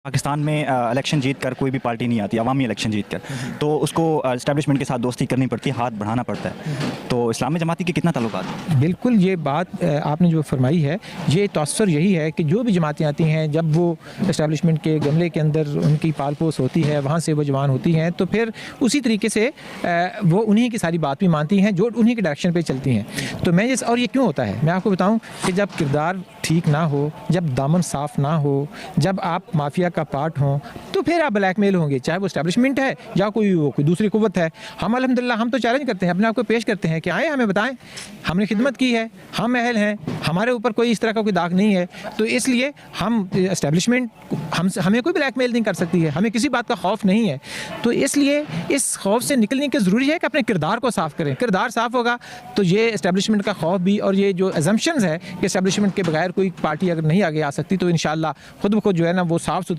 पाकिस्तान में इलेक्शन जीत कर कोई भी पार्टी नहीं आती, अवामी इलेक्शन जीत कर, तो उसको इस्टेब्लिशमेंट के साथ दोस्ती करनी पड़ती है, हाथ बढ़ाना पड़ता है। तो इस्लामी जमाती के कितना ताल्लुकात है? बिल्कुल, ये बात आपने जो फरमाई है, ये तअस्सुर यही है कि जो भी जमातें आती हैं, जब वो इस्टेब्लिशमेंट के गमले के अंदर उनकी पालपोस होती है, वहाँ से वो जवान होती हैं, तो फिर उसी तरीके से वो उन्हीं की सारी बात भी मानती हैं जो उन्हीं के डायरेक्शन पे चलती हैं। तो मैं और ये क्यों होता है, मैं आपको बताऊँ कि जब किरदार ठीक ना हो, जब दामन साफ़ ना हो, जब आप माफिया का पार्ट हों, तो फिर आप ब्लैकमेल होंगे, चाहे वो इस्टेब्लिशमेंट है या कोई दूसरी कुव्वत है। हम अल्हम्दुलिल्लाह हम तो चैलेंज करते हैं, अपने आप को पेश करते हैं कि आए हमें बताएं, हमने खिदमत की है, हम अहल हैं, हमारे ऊपर कोई इस तरह का कोई दाग नहीं है। तो इसलिए हम इस्टेब्लिशमेंट हमें कोई ब्लैकमेल नहीं कर सकती है, हमें किसी बात का खौफ नहीं है। तो इसलिए इस खौफ से निकलने के ज़रूरी है कि अपने किरदार को साफ़ करें। किरदार साफ़ होगा तो ये इस्टेब्लिशमेंट का खौफ भी और ये जो अजम्पशंस है कि इस्टेब्लिशमेंट के बगैर कोई पार्टी अगर नहीं आगे आ सकती, तो इंशाअल्लाह खुद ब खुद जो है ना वो साफ़ सुथरी